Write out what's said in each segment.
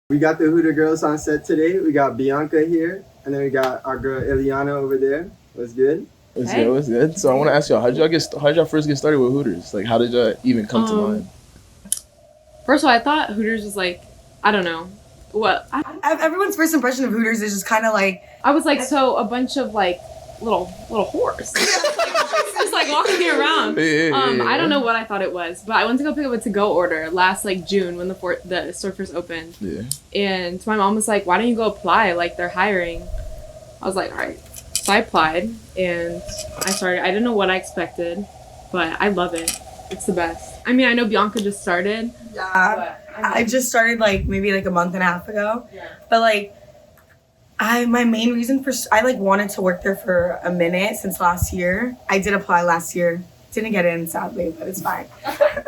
We got the Hooter girls on set today. We got Bianca here, and then we got our girl Ileana over there. What's good? What's good? So I want to ask y'all, how did y'all first get started with Hooters? Like, how did y'all even come to mind? First of all, I thought Hooters was like, I don't know. What? Everyone's first impression of Hooters is just kind of like... I was like, so a bunch of like little whores. Just like walking around. I don't know what I thought it was, but I went to go pick up a to-go order last like June when the store first opened. Yeah. And my mom was like, why don't you go apply? Like, they're hiring. I was like, all right. So I applied and I started. I didn't know what I expected, but I love it. It's the best. I mean, I know Bianca just started. Yeah. I just started like maybe like a month and a half ago. Yeah. But like, my main reason I like wanted to work there for a minute since last year. I did apply last year. Didn't get in, sadly, but it's fine.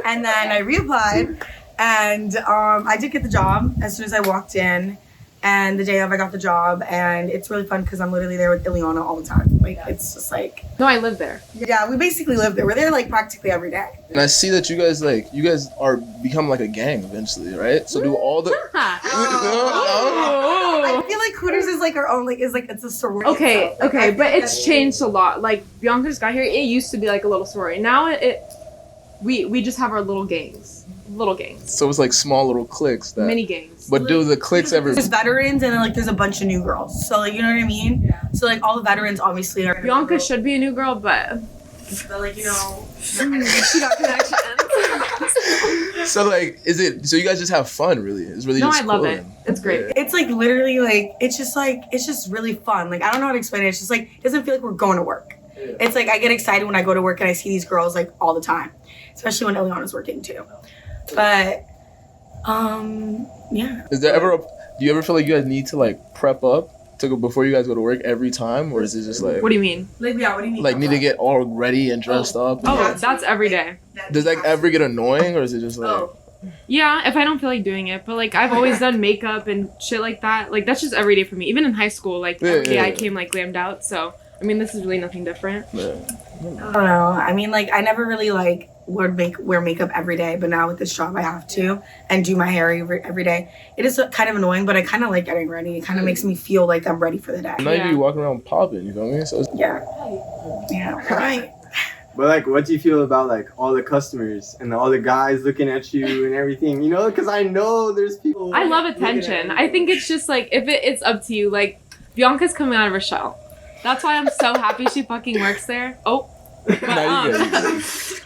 And then I reapplied and I did get the job as soon as I walked in. And the day of, I got the job, and it's really fun because I'm literally there with Ileana all the time. Like, it's just like... No, I live there. Yeah, we basically live there. We're there, like, practically every day. And I see that you guys are become like a gang eventually, right? So do all the... I feel like Hooters is like our own, like, it's a sorority. Okay, but it's changed a lot. Like, Bianca just got here, it used to be like a little sorority. Now we just have our little gangs. So it's like small little cliques that... Mini gangs. But do the cliques ever... There's veterans and then like there's a bunch of new girls. So like, you know what I mean? Yeah. So like all the veterans obviously are... Bianca should be a new girl, but like, you know... she got connections. So like, so you guys just have fun, really? It's really just cool. No, I love it. And, it's great. Yeah. It's like literally like, it's just really fun. Like, I don't know how to explain it. It's just like, it doesn't feel like we're going to work. Yeah. It's like, I get excited when I go to work and I see these girls like all the time. Especially when Ileana's working too. But, yeah. Is there do you ever feel like you guys need to like prep up to go before you guys go to work every time, or is it just like... What do you mean? Like, yeah, what do you mean? Like, need to get all ready and dressed up? That's every day. Does that ever get annoying, or is it just like... Yeah, if I don't feel like doing it. But like, I've always done makeup and shit like that. Like, that's just every day for me. Even in high school, like, every day I came like glammed out. So, I mean, this is really nothing different. Yeah. I don't know. I mean, like, I never really like wear makeup every day, but now with this job I have to, and do my hair every day. It is kind of annoying, but I kind of like getting ready. It kind of makes me feel like I'm ready for the day. Now you be walking around popping, you feel me? So yeah, right. But like, what do you feel about like all the customers and all the guys looking at you and everything? You know, because I know there's people. I love attention. I think it's just like, if it's up to you. Like, Bianca's coming out of her shell. That's why I'm so happy she fucking works there. But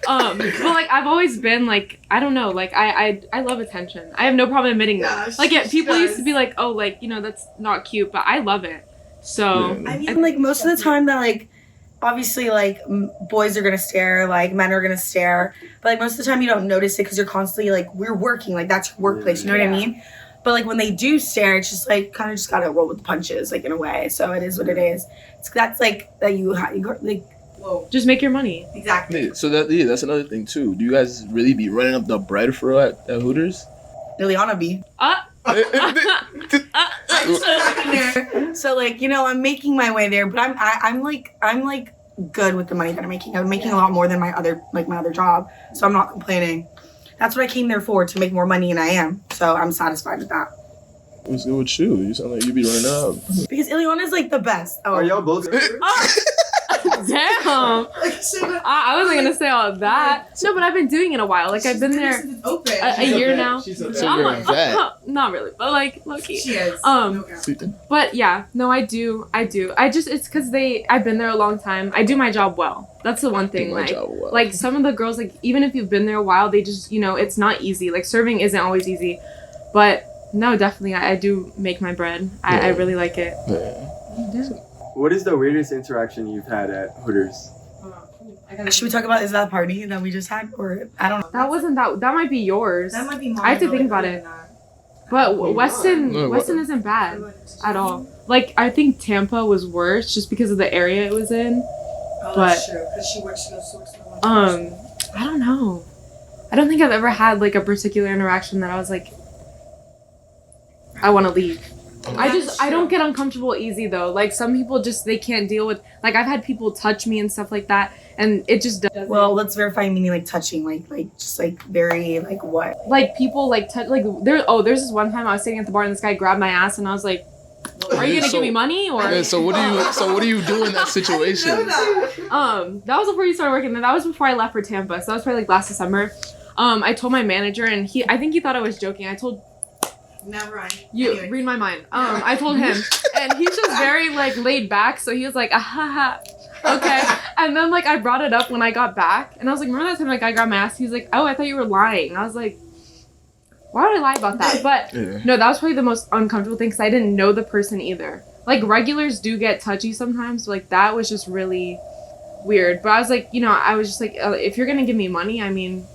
like, I've always been like, I don't know, like I love attention. I have no problem admitting that. Like, people used to be like, oh, like, you know, that's not cute, but I love it. So I mean, like, most of the time that like, obviously like boys are gonna stare, like men are gonna stare, but like most of the time you don't notice it because you're constantly like, we're working, like that's your workplace, you know what I mean? But like when they do stare, it's just like kind of just gotta roll with the punches, like in a way. So it is what it is. That's like that you like. Whoa. Just make your money. Exactly. Yeah, so that's another thing too. Do you guys really be running up the bread for at Hooters? Ileana be. So like, you know, I'm making my way there, but I'm like good with the money that I'm making. I'm making a lot more than my other job, so I'm not complaining. That's what I came there for, to make more money, and I am. So I'm satisfied with that. What's good with you? You sound like you be running up. Because Ileana's like the best. Are y'all both? Damn. I wasn't gonna say all of that. No, but I've been doing it a while. Like, I've been there a year now. Not really, but like low key. She is. But yeah, no, I do. It's because I've been there a long time. I do my job well. That's the one thing. Like some of the girls, like, even if you've been there a while, they just, you know, it's not easy. Like, serving isn't always easy, but no, definitely, I do make my bread. I really like it. Yeah. What is the weirdest interaction you've had at Hooters? Should we talk about, is that party that we just had, or I don't know? That might be yours. That might be mine. I have to think about it. But Weston isn't bad at all. Like, I think Tampa was worse just because of the area it was in. Oh, but that's true. Because she works I don't know. I don't think I've ever had like a particular interaction that I was like, I want to leave. I don't get uncomfortable easy though. Like some people just they can't deal with like I've had people touch me and stuff like that, and it just doesn't. Well, let's verify meaning like touching, like just like very like what? Like people like touch like there's this one time I was sitting at the bar and this guy grabbed my ass and I was like, are you gonna give me money or? Yeah, so what do you do in that situation? That was before you started working. That was before I left for Tampa. So that was probably like last December. I told my manager and I think he thought I was joking. I told. Never mind. You anyway. Read my mind. I told him, and he's just very like laid back. So he was like, okay. And then like I brought it up when I got back, and I was like, remember that time like I grabbed my ass? He was like, oh, I thought you were lying. I was like, why would I lie about that? But no, that was probably the most uncomfortable thing because I didn't know the person either. Like regulars do get touchy sometimes. But, like that was just really weird. But I was like, I was just like, if you're gonna give me money, I mean.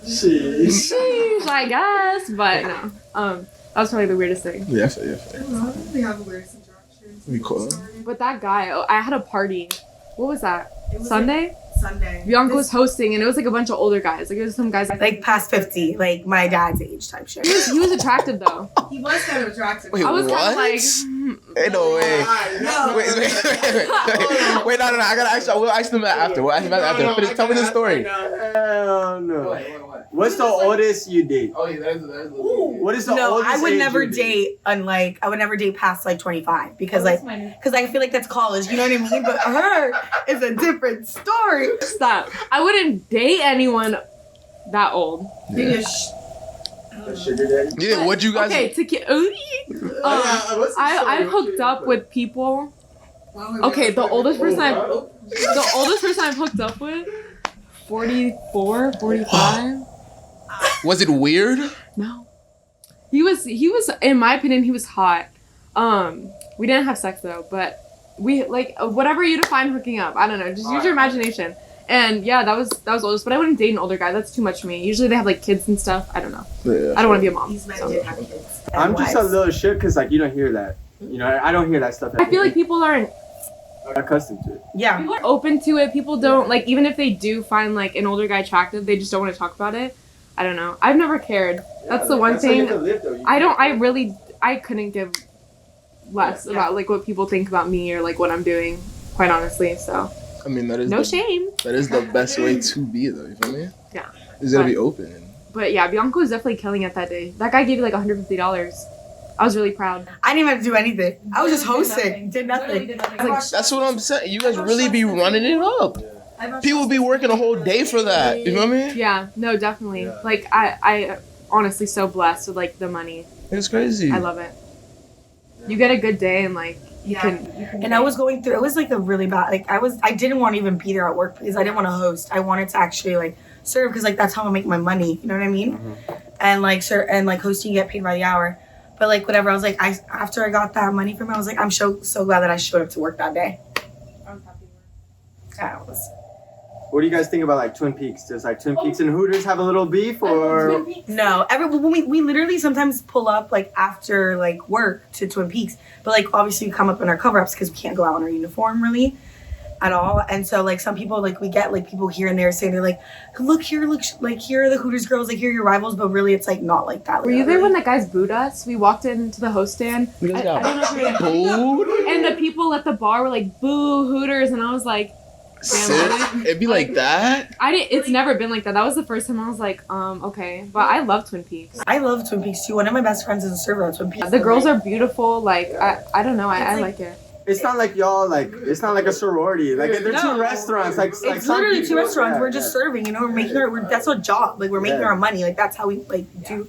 Sheesh, I guess, but no. That was probably the weirdest thing. Yeah. We have the weirdest interactions. We cool. But that guy, I had a party. What was that? It was Sunday? Sunday. Bianca was hosting, and it was like a bunch of older guys. Like it was some guys like past 50, like my dad's age type shit. He was attractive though. He was kind of attractive. Wait, I was what? kind of like. Hey, no way. No. Wait, no. I gotta ask you. We'll ask them after. Tell me the story. Hell no. What's the oldest you date? Oh, yeah, that's what is the oldest I would age never you date I would never date past like 25 because I feel like that's college, you know what I mean? But her is a different story. Stop. I wouldn't date anyone that old. Yeah. Sugar daddy? Yeah, what you guys... Okay, I've hooked up with people. Okay, the oldest person I've hooked up with, 44, 45. Was it weird? No. He was, in my opinion, he was hot. We didn't have sex though, but we, like, whatever you define hooking up, I don't know, just use your imagination. And yeah, that was oldest, but I wouldn't date an older guy, that's too much for me. Usually they have like kids and stuff, I don't know. Yeah, I don't want to be a mom. These men did have kids. I'm just a little shit because like you don't hear that. I don't hear that stuff. I feel like people aren't accustomed to it. Yeah. People are open to it. People don't, like, even if they do find like an older guy attractive, they just don't want to talk about it. I don't know. I've never cared. That's the one thing. I couldn't give less about like what people think about me or like what I'm doing, quite honestly. So I mean, that is no shame. That is the best way to be, though. You feel me? Yeah. Is gotta be open. But yeah, Bianca was definitely killing it that day. That guy gave you like $150. I was really proud. I didn't even have to do anything. I was just hosting. Did nothing. That's what I'm saying. You guys really be running it up. People be working a whole day for that. You know what I mean? Yeah. No, definitely. Yeah. Like I honestly so blessed with like the money. It's crazy. I love it. You get a good day and like you can. And I was going through. It was like a really bad. Like I didn't want to even be there at work because I didn't want to host. I wanted to actually like serve because like that's how I make my money. You know what I mean? Mm-hmm. And like hosting, you get paid by the hour. But like whatever, I was like, after I got that money from him, I was like, I'm so glad that I showed up to work that day. I was happy. Yeah, it was. What do you guys think about like Twin Peaks? Does like Twin Peaks and Hooters have a little beef or? No, we literally sometimes pull up like after like work to Twin Peaks, but like obviously we come up in our cover-ups because we can't go out in our uniform really at all. And so like some people like we get like people here and there saying they're like, look here are the Hooters girls, like here are your rivals, but really it's like not like that. Were you there when the guys booed us? We walked into the host stand. I don't know if you were there. And the people at the bar were like, boo Hooters, and I was like, damn, it'd be like that? It's never been like that. That was the first time I was like, okay. But I love Twin Peaks. I love Twin Peaks too. One of my best friends is a server at Twin Peaks. The girls are beautiful. Like I don't know. I like it. It's not like y'all like. It's not like a sorority. Like they're two restaurants. Like it's literally two restaurants. We're just serving. You know, we're making that's our job. Like we're making our money. Like that's how we like do.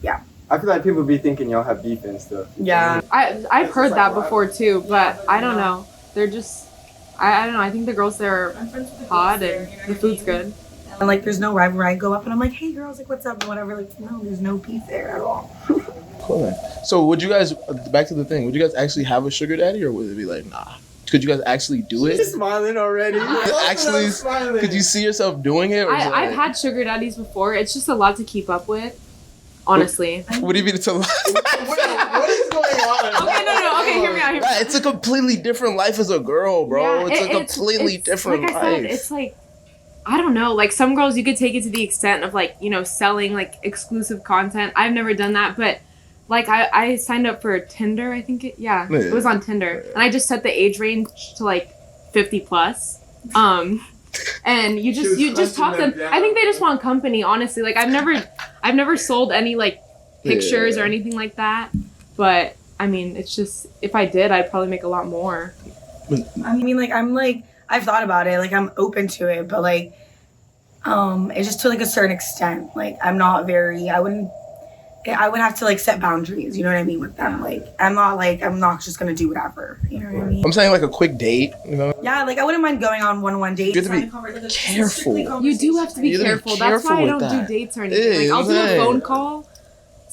Yeah. I feel like people be thinking y'all have beef and stuff. Yeah. I've heard that before too, but I don't know. They're just. I don't know. I think the girls there are hot and the food's good. And like, there's no rivalry. I go up and I'm like, hey girls, like what's up and whatever. Like, no, there's no beef there at all. Cool. So would you guys, back to the thing, would you guys actually have a sugar daddy or would it be like, nah? Could you guys actually do it? She's smiling already. Actually, could you see yourself doing it? Or I've had sugar daddies before. It's just a lot to keep up with. Honestly. What do you mean it's a lot? What is going on? Okay, no. Okay, hear me out. It's a completely different life as a girl, bro. Yeah, it's a completely different like life. I said, it's like, I don't know. Like some girls, you could take it to the extent of like, selling like exclusive content. I've never done that, but like I signed up for Tinder. I think it was on Tinder, and I just set the age range to like 50 plus. And you just talk to them. I think they just want company, honestly. Like I've never sold any like pictures or anything like that. But I mean, it's just if I did, I'd probably make a lot more. I mean, like I've thought about it. Like I'm open to it, but like it's just to like a certain extent. Like I'm not very. I would have to like set boundaries, you know what I mean, with them. Like I'm not just gonna do whatever, you know what I mean? I'm saying like a quick date, you know? Yeah, like I wouldn't mind going on one date. You have to be careful. You do have to be careful. That's why I don't do dates or anything. Like I'll do a phone call.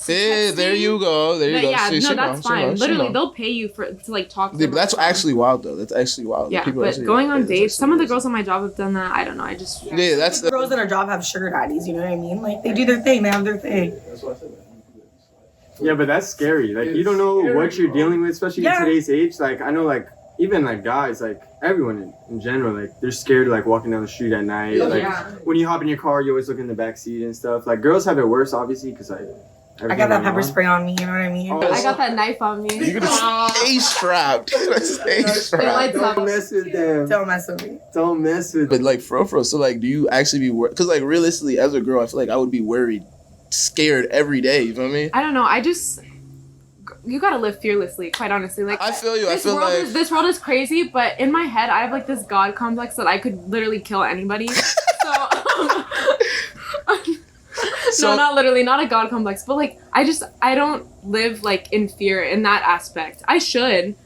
Yeah, there you go. Yeah, no, that's fine. Literally, they'll pay you to like talk to them. But that's actually wild though. That's actually wild. Yeah, but going on dates, some of the girls on my job have done that. I don't know. That's the girls at our job have sugar daddies. You know what I mean? Like they do their thing. They have their thing. That's what I said. Yeah, but that's scary. Like you don't know what you're dealing with, especially in today's age. Like I know, like even like guys, like everyone in general, like they're scared like walking down the street at night. Like when you hop in your car, you always look in the back seat and stuff. Like girls have it worse, obviously, because I got that pepper spray on me, you know what I mean? I got that knife on me. You're gonna stay strapped. Don't mess with them. Don't mess with me. Don't mess with them. But like for real, so like do you actually be worried? Because like realistically, as a girl, I feel like I would be worried, scared every day, you know what I mean? I don't know. You gotta live fearlessly, quite honestly. Like I feel you. This world is crazy, but in my head, I have like this God complex that I could literally kill anybody. No, not literally, not a God complex, but like I don't live like in fear in that aspect. I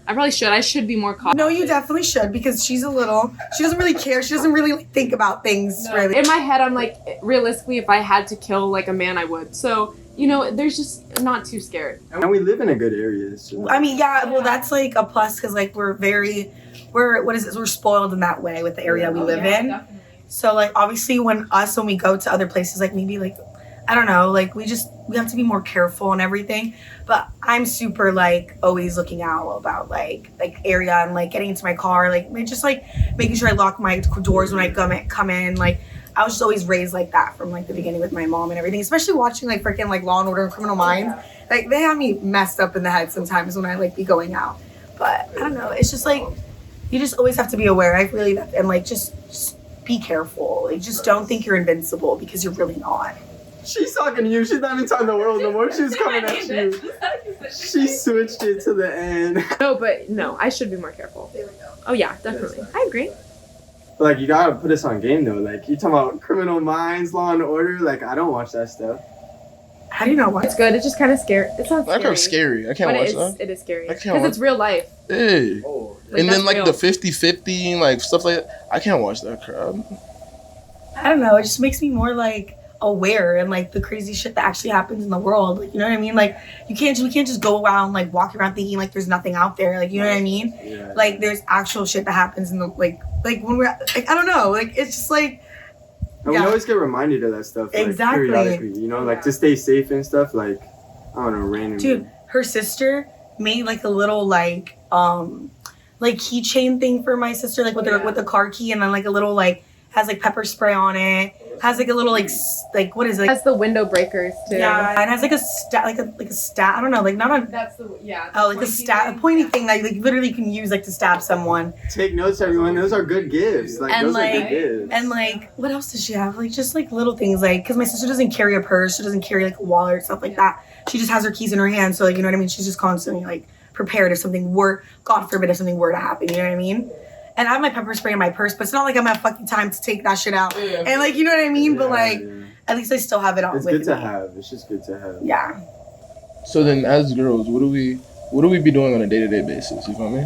probably should. I should be more cautious. No, you definitely should, because she doesn't really care. She doesn't really like, think about things really. In my head, I'm like, realistically, if I had to kill like a man, I would. So, you know, there's just not too scared. And we live in a good area. So. I mean, yeah, well, that's like a plus, because like we're spoiled in that way with the area we live in. Definitely. So like obviously when we go to other places, like maybe like I don't know, like we have to be more careful and everything. But I'm super like always looking out about like area and like getting into my car, like just like making sure I lock my doors when I come in. Like I was just always raised like that from like the beginning with my mom and everything, especially watching like freaking like Law and Order and Criminal Minds. Like they have me messed up in the head sometimes when I like be going out. But I don't know, it's just like you just always have to be aware. And like just be careful. Like just don't think you're invincible, because you're really not. She's talking to you. She's not even talking the world no more. She's coming at you. She switched it to the end. No, I should be more careful. There we go. Oh yeah, definitely. I agree. But like you gotta put us on game though. Like you talking about Criminal Minds, Law and Order. Like I don't watch that stuff. How do you know what? It's good. It's just kind of scary. It's not scary. That kind of scary. I can't watch that. It is scary. Because it's real life. Yeah. And then like real. The 50-50 and like stuff like that. I can't watch that crap. I don't know. It just makes me more like aware and like the crazy shit that actually happens in the world. Like you know what I mean? Like we can't just go around like walking around thinking like there's nothing out there. Like you know what I mean? Yeah. Like there's actual shit that happens in the like when we're like I don't know. Like it's just like. And we always get reminded of that stuff. Like, exactly. Periodically, you know, like to stay safe and stuff. Like I don't know, randomly. Dude, her sister made like a little like keychain thing for my sister, like with the car key, and then like a little like has like pepper spray on it. Has like a little like what is it? Has the window breakers too. Yeah, and has like a stab. I don't know, like not a. That's the a pointy thing that you like literally can use like to stab someone. Take notes, everyone. Those are good gifts. Like and those like are good gifts. And like what else does she have? Like just like little things, like because my sister doesn't carry a purse, she doesn't carry like a wallet or stuff like that. She just has her keys in her hand, so like you know what I mean. She's just constantly like prepared if something were, God forbid, if something were to happen. You know what I mean? And I have my pepper spray in my purse, but it's not like I'm at fucking time to take that shit out. Yeah. And like, you know what I mean? But like, at least I still have it on with me. It's good to have. It's just good to have. Yeah. So then as girls, what do we be doing on a day-to-day basis? You feel me?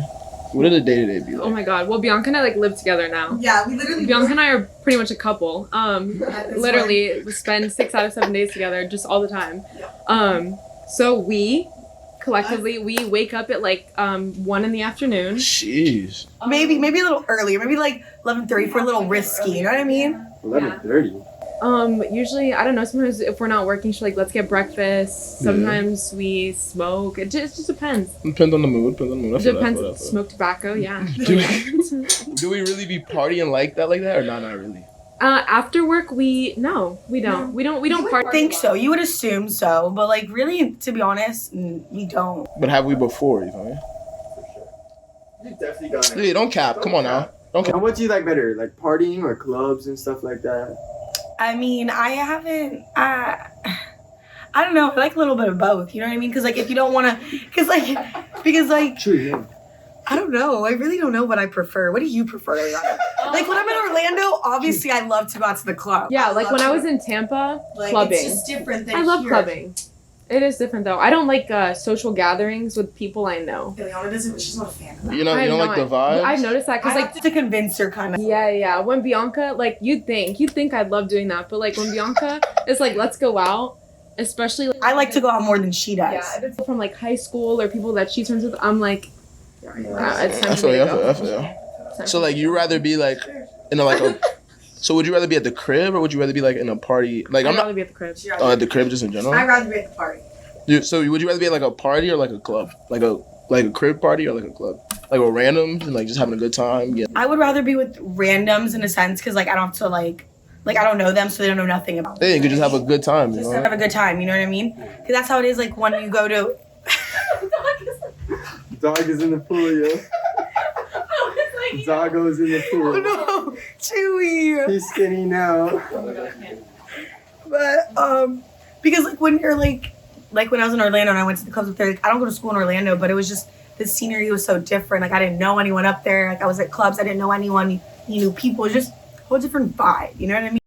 What did the day-to-day be like? Oh my God. Well, Bianca and I like live together now. Yeah, we literally. Bianca and I are pretty much a couple. Literally we spend 6 out of 7 days together just all the time. So we collectively we wake up at like 1 in the afternoon. Jeez. Maybe a little earlier. Maybe like 11:30 for a little risky. You know what I mean? 11:30. Usually I don't know. Sometimes if we're not working, she's like, let's get breakfast. Sometimes we smoke. It just depends. Depends on the mood. Depends. Smoke tobacco. Yeah. Do we really be partying like that or not really? After work, we don't party. I think so. You would assume so, but like really, to be honest, we don't. But have we before? You know? You definitely got it. Yeah, don't cap. Come on now. Don't cap. And what do you like better, like partying or clubs and stuff like that? I mean, I haven't. I don't know. I like a little bit of both. You know what I mean? Because like, if you don't want to, because like, True. Yeah. I don't know. I really don't know what I prefer. What do you prefer, Ariana? Like when I'm in Orlando, obviously I love to go out to the club. Yeah, like when I was in Tampa, clubbing. It's just different than I love here. clubbing. It is different though. I don't like social gatherings with people I know. Ileana doesn't. She's not a fan of that. You don't like the vibe? I've noticed that because like to convince her kind of. Yeah. When Bianca, like you'd think I'd love doing that, but like when Bianca is like, let's go out, especially. Like, I like to go out more than she does. Yeah, if it's from like high school or people that she's friends with, I'm like, it's time I for feel me you. to go. I feel you. So like, you rather be like in a like a. So would you rather be at the crib or would you rather be like in a party? Like I'd rather be at the crib. At the crib just in general. I'd rather be at the party. So would you rather be at like a party or like a club? Like a crib party or like a club? Like with randoms and like just having a good time? Yeah. I would rather be with randoms in a sense because like I don't have to like I don't know them, so they don't know nothing about me. Hey, you could just have a good time, you know? Have a good time, you know what I mean? Because that's how it is like when you go to... Dog is in the pool, yo. Doggo's in the pool. Oh no, Chewy. He's skinny now. But because like when you're like when I was in Orlando and I went to the clubs up there, like, I don't go to school in Orlando, but it was just the scenery was so different. Like I didn't know anyone up there. Like I was at clubs, I didn't know anyone. You knew people. It was just a whole different vibe. You know what I mean?